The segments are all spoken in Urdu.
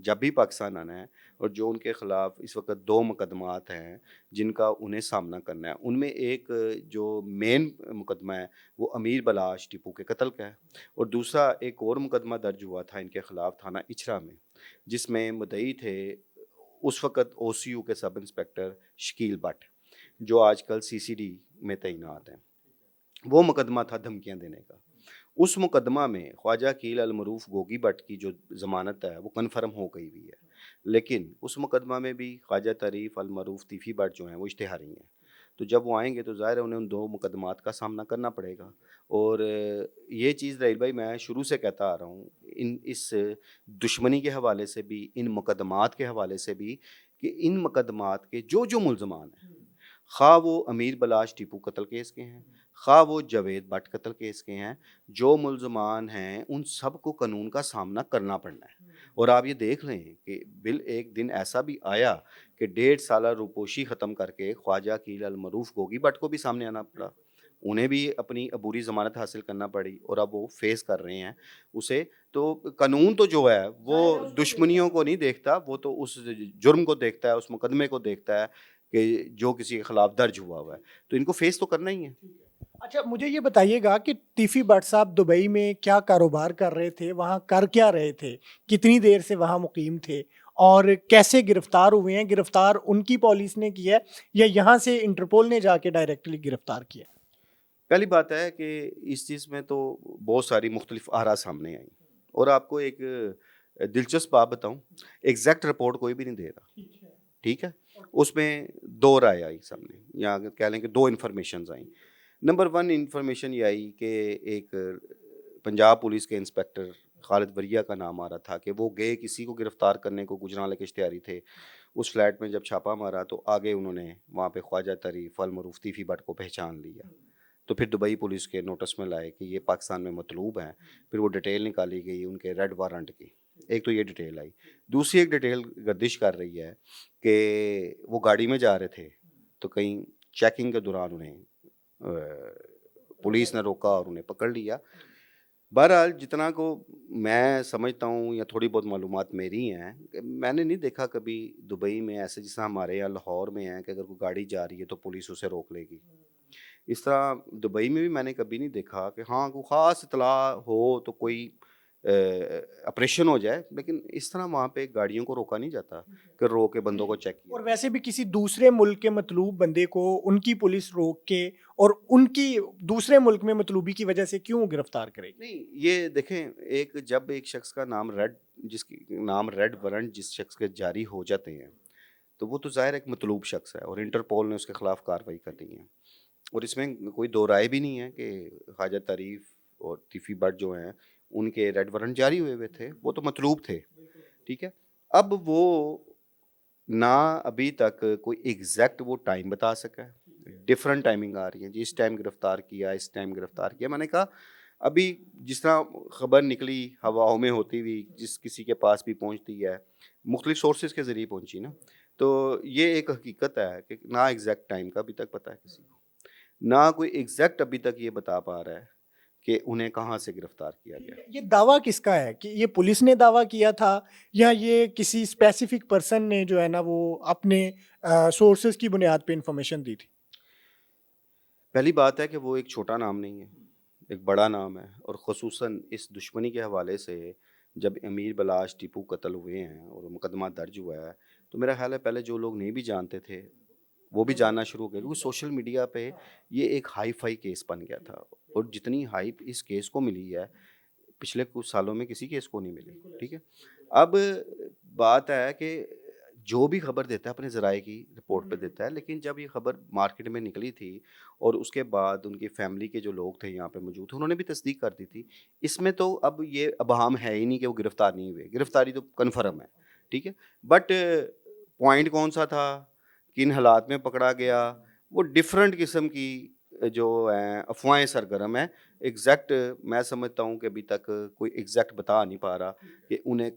جب بھی پاکستان آنا ہے، اور جو ان کے خلاف اس وقت 2 مقدمات ہیں جن کا انہیں سامنا کرنا ہے، ان میں ایک جو مین مقدمہ ہے وہ امیر بلاش ٹیپو کے قتل کا ہے، اور دوسرا ایک اور مقدمہ درج ہوا تھا ان کے خلاف تھانہ اچھرا میں، جس میں مدعی تھے اس وقت او سی یو کے سب انسپیکٹر شکیل بٹ، جو آج کل سی سی ڈی میں تعینات ہیں۔ وہ مقدمہ تھا دھمکیاں دینے کا۔ اس مقدمہ میں خواجہ عقیل المعروف گوگی بٹ کی جو ضمانت ہے وہ کنفرم ہو گئی ہوئی ہے، لیکن اس مقدمہ میں بھی خواجہ طریف المعروف تیفی بٹ جو ہیں وہ اشتہاری ہیں، تو جب وہ آئیں گے تو ظاہر ہے انہیں ان 2 مقدمات کا سامنا کرنا پڑے گا۔ اور یہ چیز رحیل بھائی میں شروع سے کہتا آ رہا ہوں، اس دشمنی کے حوالے سے بھی، ان مقدمات کے حوالے سے بھی، کہ ان مقدمات کے جو جو ملزمان ہیں، خواہ وہ امیر بلاش ٹیپو قتل کیس کے ہیں، خواہ وہ جاوید بٹ قتل کیس کے ہیں، جو ملزمان ہیں ان سب کو قانون کا سامنا کرنا پڑنا ہے۔ اور آپ یہ دیکھ لیں کہ ایک دن ایسا بھی آیا کہ 1.5 سالہ روپوشی ختم کر کے خواجہ عقیل المعروف گوگی بٹ کو بھی سامنے آنا پڑا، انہیں بھی اپنی عبوری ضمانت حاصل کرنا پڑی، اور اب وہ فیس کر رہے ہیں اسے۔ تو قانون تو جو ہے وہ دشمنیوں کو نہیں دیکھتا، وہ تو اس جرم کو دیکھتا ہے، اس مقدمے کو دیکھتا ہے کہ جو کسی کے خلاف درج ہوا ہے، تو ان کو فیس تو کرنا ہی ہے۔ اچھا مجھے یہ بتائیے گا کہ ٹیفی بٹ صاحب دبئی میں کیا کاروبار کر رہے تھے، وہاں کر کیا رہے تھے، کتنی دیر سے وہاں مقیم تھے، اور کیسے گرفتار ہوئے ہیں؟ گرفتار ان کی پولیس نے کیا ہے یا یہاں سے انٹرپول نے جا کے ڈائریکٹلی گرفتار کیا؟ پہلی بات ہے کہ اس چیز میں تو بہت ساری مختلف آرا سامنے آئیں، اور آپ کو ایک دلچسپ بات بتاؤں، ایگزیکٹ رپورٹ کوئی بھی نہیں دے رہا، ٹھیک ہے؟ اس میں 2 رائے آئی سامنے، یا کہہ لیں کہ 2 انفارمیشنز آئیں۔ نمبر 1 انفارمیشن یہ آئی کہ ایک پنجاب پولیس کے انسپیکٹر خالد وریہ کا نام آ رہا تھا کہ وہ گئے کسی کو گرفتار کرنے کو، گجرانوالے کے اشتہاری تھے، اس فلیٹ میں جب چھاپا مارا تو آگے انہوں نے وہاں پہ خواجہ طریف المعروف تیفی بٹ کو پہچان لیا، تو پھر دبئی پولیس کے نوٹس میں لائے کہ یہ پاکستان میں مطلوب ہیں، پھر وہ ڈیٹیل نکالی گئی ان کے ریڈ وارنٹ کی، ایک تو یہ ڈیٹیل آئی۔ دوسری ایک ڈیٹیل گردش کر رہی ہے کہ وہ گاڑی میں جا رہے تھے تو کہیں چیکنگ کے دوران انہیں پولیس نے روکا اور انہیں پکڑ لیا۔ بہرحال جتنا کو میں سمجھتا ہوں یا تھوڑی بہت معلومات میری ہیں، کہ میں نے نہیں دیکھا کبھی دبئی میں ایسے جس طرح ہمارے یہاں لاہور میں ہیں کہ اگر کوئی گاڑی جا رہی ہے تو پولیس اسے روک لے گی، اس طرح دبئی میں بھی میں نے کبھی نہیں دیکھا کہ ہاں کوئی خاص اطلاع ہو تو کوئی آپریشن ہو جائے، لیکن اس طرح وہاں پہ گاڑیوں کو روکا نہیں جاتا کہ روک کے بندوں کو چیک کیا۔ اور ویسے بھی کسی دوسرے ملک کے مطلوب بندے کو ان کی پولیس روک کے اور ان کی دوسرے ملک میں مطلوبی کی وجہ سے کیوں گرفتار کرے گی؟ نہیں، یہ دیکھیں، جب ایک شخص کا نام جس کی نام ریڈ وارنٹ جس شخص کے جاری ہو جاتے ہیں تو وہ تو ظاہر ایک مطلوب شخص ہے، اور انٹرپول نے اس کے خلاف کارروائی کرنی ہے، اور اس میں کوئی دو رائے بھی نہیں ہے کہ خواجہ طریف اور تیفی بٹ جو ہیں ان کے ریڈ وارنٹ جاری ہوئے تھے، وہ تو مطلوب تھے، ٹھیک ہے؟ اب وہ نہ ابھی تک کوئی ایگزیکٹ وہ ٹائم بتا سکا ہے، ڈفرنٹ ٹائمنگ آ رہی ہے جی، اس ٹائم گرفتار کیا، اس ٹائم گرفتار کیا۔ میں نے کہا ابھی جس طرح خبر نکلی ہواؤں میں ہوتی ہوئی، جس کسی کے پاس بھی پہنچتی ہے، مختلف سورسز کے ذریعے پہنچی نا، تو یہ ایک حقیقت ہے کہ نہ ایگزیکٹ ٹائم کا ابھی تک پتہ ہے کسی کو، نہ کوئی ایگزیکٹ ابھی تک یہ بتا پا رہا ہے کہ انہیں کہاں سے گرفتار کیا گیا۔ یہ دعویٰ کس کا ہے؟ کہ یہ پولیس نے دعویٰ کیا تھا یا یہ کسی اسپیسیفک پرسن نے جو ہے نا وہ اپنے سورسز کی بنیاد پہ انفارمیشن دی تھی؟ پہلی بات ہے کہ وہ ایک چھوٹا نام نہیں ہے، ایک بڑا نام ہے، اور خصوصاً اس دشمنی کے حوالے سے جب امیر بلاش ٹیپو قتل ہوئے ہیں اور مقدمہ درج ہوا ہے، تو میرا خیال ہے پہلے جو لوگ نہیں بھی جانتے تھے وہ بھی جاننا شروع ہو گئے، کیونکہ سوشل میڈیا پہ یہ ایک ہائی فائی کیس بن گیا تھا، اور جتنی ہائپ اس کیس کو ملی ہے پچھلے کچھ سالوں میں کسی کیس کو نہیں ملی، ٹھیک ہے؟ اب بات ہے کہ جو بھی خبر دیتا ہے اپنے ذرائع کی رپورٹ پہ دیتا ہے، لیکن جب یہ خبر مارکیٹ میں نکلی تھی اور اس کے بعد ان کی فیملی کے جو لوگ تھے یہاں پہ موجود تھے انہوں نے بھی تصدیق کر دی تھی، اس میں تو اب یہ ابہام ہے ہی نہیں کہ وہ گرفتار نہیں ہوئے، گرفتاری تو کنفرم ہے، ٹھیک ہے؟ بٹ پوائنٹ کون سا تھا، کن حالات میں پکڑا گیا، وہ ڈفرینٹ قسم کی جو ہیں افواہیں سرگرم ہیں، ایگزیکٹ میں سمجھتا ہوں کہ ابھی تک کوئی ایگزیکٹ بتا نہیں پا رہا کہ انہیں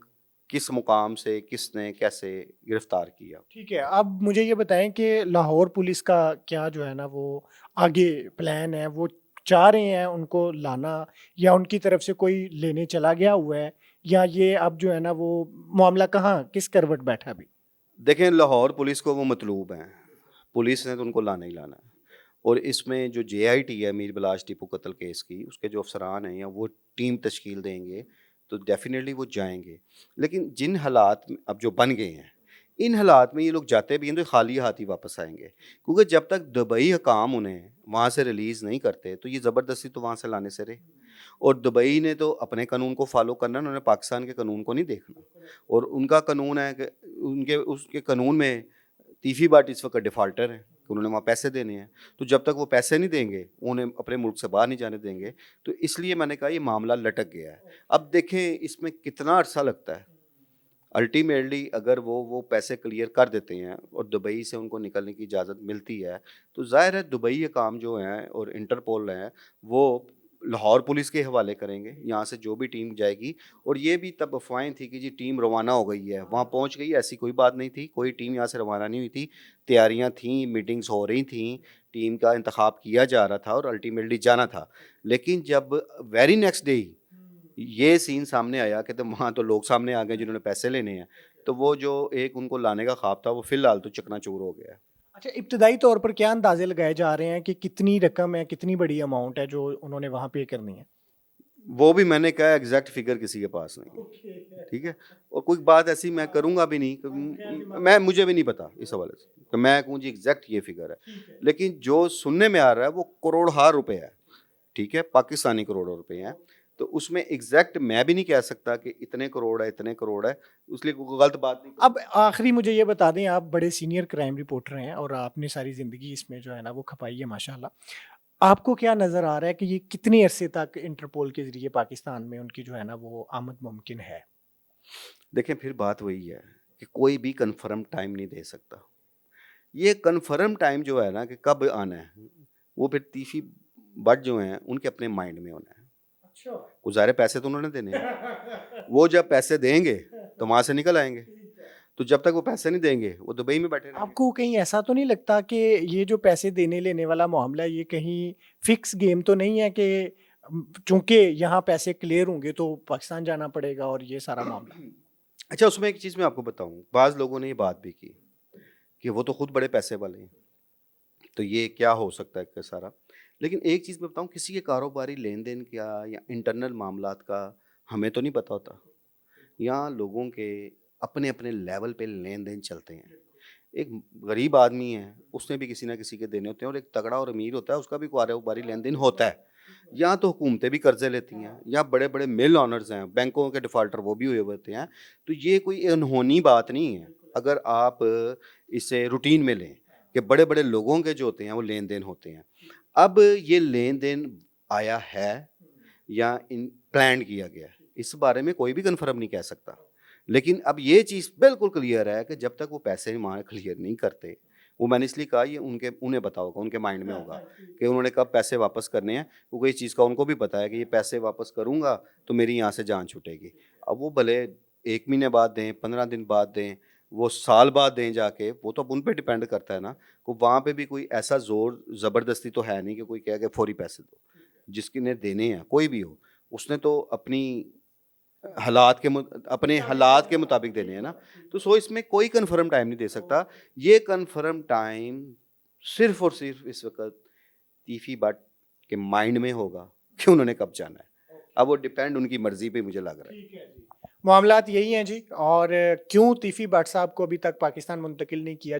کس مقام سے کس نے کیسے گرفتار کیا۔ ٹھیک ہے، اب مجھے یہ بتائیں کہ لاہور پولیس کا کیا جو ہے نا وہ آگے پلان ہے؟ وہ چاہ رہے ہیں ان کو لانا یا ان کی طرف سے کوئی لینے چلا گیا ہوا ہے یا یہ اب جو ہے نا وہ معاملہ کہاں کس کروٹ بیٹھا ابھی؟ دیکھیں لاہور پولیس کو وہ مطلوب ہیں، پولیس نے تو ان کو لانا ہی لانا ہے، اور اس میں جو جے آئی ٹی ہے میر بلاش ٹیپو قتل کیس کی، اس کے جو افسران ہیں یا وہ ٹیم تشکیل دیں گے تو ڈیفینیٹلی وہ جائیں گے، لیکن جن حالات اب جو بن گئے ہیں ان حالات میں یہ لوگ جاتے بھی ہیں تو خالی ہاتھ ہی واپس آئیں گے، کیونکہ جب تک دبئی حکام انہیں وہاں سے ریلیز نہیں کرتے تو یہ زبردستی تو وہاں سے لانے سے رہے، اور دبئی نے تو اپنے قانون کو فالو کرنا، انہوں نے پاکستان کے قانون کو نہیں دیکھنا، اور ان کا قانون ہے کہ اس کے قانون میں تیفی بٹ اس وقت ڈیفالٹر ہیں کہ انہوں نے وہاں پیسے دینے ہیں، تو جب تک وہ پیسے نہیں دیں گے انہیں اپنے ملک سے باہر نہیں جانے دیں گے، تو اس لیے میں نے کہا یہ معاملہ لٹک گیا ہے۔ اب دیکھیں اس میں کتنا عرصہ لگتا ہے، الٹیمیٹلی اگر وہ پیسے کلیئر کر دیتے ہیں اور دبئی سے ان کو نکلنے کی اجازت ملتی ہے تو ظاہر ہے دبئی کام جو ہیں اور انٹرپول ہیں وہ لاہور پولیس کے حوالے کریں گے، یہاں سے جو بھی ٹیم جائے گی، اور یہ بھی تب افواہیں تھی کہ جی ٹیم روانہ ہو گئی ہے، وہاں پہنچ گئی، ایسی کوئی بات نہیں تھی، کوئی ٹیم یہاں سے روانہ نہیں ہوئی تھی، تیاریاں تھیں، میٹنگز ہو رہی تھیں، ٹیم کا انتخاب کیا جا رہا تھا اور الٹیمیٹلی جانا تھا، لیکن جب ویری نیکسٹ ڈے یہ سین سامنے آیا کہ تو وہاں تو لوگ سامنے آ گئے جنہوں نے پیسے لینے ہیں، تو وہ جو ایک ان کو لانے کا خواب تھا وہ فی الحال تو چکنا چور ہو گیا ہے۔ اچھا، ابتدائی طور پر کیا اندازے لگائے جا رہے ہیں کہ کتنی رقم ہے، کتنی بڑی اماؤنٹ ہے جو انہوں نے وہاں پے کرنی ہے؟ وہ بھی میں نے کہا ایگزیکٹ فگر کسی کے پاس نہیں ہے، ٹھیک ہے، اور کوئی بات ایسی میں کروں گا بھی نہیں کہ مجھے بھی نہیں پتا اس حوالے سے کہ میں کہوں جی ایگزیکٹ یہ فگر ہے، لیکن جو سننے میں آ رہا ہے وہ کروڑ ہار روپے ہے، ٹھیک ہے، پاکستانی کروڑوں روپے ہیں، تو اس میں ایگزیکٹ میں بھی نہیں کہہ سکتا کہ اتنے کروڑ ہے اتنے کروڑ ہے، اس لیے کوئی غلط بات نہیں۔ اب آخری مجھے یہ بتا دیں، آپ بڑے سینئر کرائم رپورٹر ہیں اور آپ نے ساری زندگی اس میں جو ہے نا وہ کھپائی ہے ماشاءاللہ، آپ کو کیا نظر آ رہا ہے کہ یہ کتنی عرصے تک انٹرپول کے ذریعے پاکستان میں ان کی جو ہے نا وہ آمد ممکن ہے؟ دیکھیں پھر بات وہی ہے کہ کوئی بھی کنفرم ٹائم نہیں دے سکتا، یہ کنفرم ٹائم جو ہے نا کہ کب آنا ہے وہ پھر تیفی بٹ جو ہیں ان کے اپنے مائنڈ میں ہونا ہے، گزارے پیسے تو انہوں نے دینے ہیں، وہ جب پیسے دیں گے تو وہاں سے نکل آئیں گے، تو جب تک وہ پیسے نہیں دیں گے وہ دبئی میں بیٹھے رہیں آپ گے۔ کو کہیں ایسا تو نہیں لگتا کہ یہ جو پیسے دینے لینے والا معاملہ یہ کہیں فکس گیم تو نہیں ہے کہ چونکہ یہاں پیسے کلیئر ہوں گے تو پاکستان جانا پڑے گا اور یہ سارا معاملہ؟ اچھا اس میں ایک چیز میں آپ کو بتاؤں، بعض لوگوں نے یہ بات بھی کی کہ وہ تو خود بڑے پیسے والے ہیں تو یہ کیا ہو سکتا ہے کہ سارا، لیکن ایک چیز میں بتاؤں، کسی کے کاروباری لین دین کیا یا انٹرنل معاملات کا ہمیں تو نہیں پتہ ہوتا، یہاں لوگوں کے اپنے اپنے لیول پہ لین دین چلتے ہیں، ایک غریب آدمی ہے اس نے بھی کسی نہ کسی کے دینے ہوتے ہیں، اور ایک تگڑا اور امیر ہوتا ہے اس کا بھی کاروباری لین دین ہوتا ہے، یہاں تو حکومتیں بھی قرضے لیتی ہیں، یہاں بڑے بڑے مل آنرز ہیں، بینکوں کے ڈیفالٹر وہ بھی ہوئے ہوتے ہیں، تو یہ کوئی انہونی بات نہیں ہے اگر آپ اسے روٹین میں لیں کہ بڑے بڑے لوگوں کے جو ہوتے ہیں وہ لین دین ہوتے ہیں۔ اب یہ لین دین آیا ہے یا پلان کیا گیا ہے اس بارے میں کوئی بھی کنفرم نہیں کہہ سکتا، لیکن اب یہ چیز بالکل کلیئر ہے کہ جب تک وہ پیسے وہاں کلیئر نہیں کرتے، وہ میں نے اس لیے کہا یہ انہیں پتا ہوگا، ان کے مائنڈ میں ہوگا کہ انہوں نے کب پیسے واپس کرنے ہیں، کیونکہ اس چیز کا ان کو بھی پتا ہے کہ یہ پیسے واپس کروں گا تو میری یہاں سے جان چھوٹے گی، اب وہ بھلے 1 مہینے بعد دیں، 15 دن بعد دیں، وہ سال بعد دیں جا کے، وہ تو اب ان پہ ڈپینڈ کرتا ہے نا، کہ وہاں پہ بھی کوئی ایسا زور زبردستی تو ہے نہیں کہ کوئی کہے کہ فوری پیسے دو، جس کی نے دینے ہیں کوئی بھی ہو اس نے تو اپنی اپنے حالات کے مطابق دینے ہیں نا، تو سو اس میں کوئی کنفرم ٹائم نہیں دے سکتا، یہ کنفرم ٹائم صرف اور صرف اس وقت تیفی بٹ کے مائنڈ میں ہوگا کہ انہوں نے کب جانا ہے، اب وہ ڈیپینڈ ان کی مرضی پہ مجھے لگ رہا ہے۔ معاملات یہی ہیں جی، اور کیوں تیفی بٹ صاحب کو ابھی تک پاکستان منتقل نہیں کیا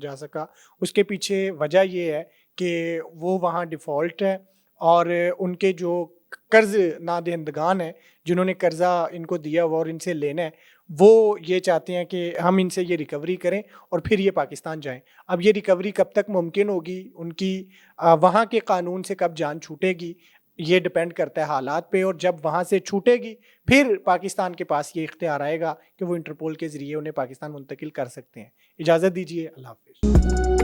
جا سکا، اس کے پیچھے وجہ یہ ہے کہ وہ وہاں ڈیفالٹ ہے، اور ان کے جو قرض نادہندگان ہیں جنہوں نے قرضہ ان کو دیا ہوا اور ان سے لینا ہے، وہ یہ چاہتے ہیں کہ ہم ان سے یہ ریکوری کریں اور پھر یہ پاکستان جائیں۔ اب یہ ریکوری کب تک ممکن ہوگی، ان کی وہاں کے قانون سے کب جان چھوٹے گی، یہ ڈپینڈ کرتا ہے حالات پہ، اور جب وہاں سے چھوٹے گی پھر پاکستان کے پاس یہ اختیار آئے گا کہ وہ انٹرپول کے ذریعے انہیں پاکستان منتقل کر سکتے ہیں۔ اجازت دیجیے، اللہ حافظ۔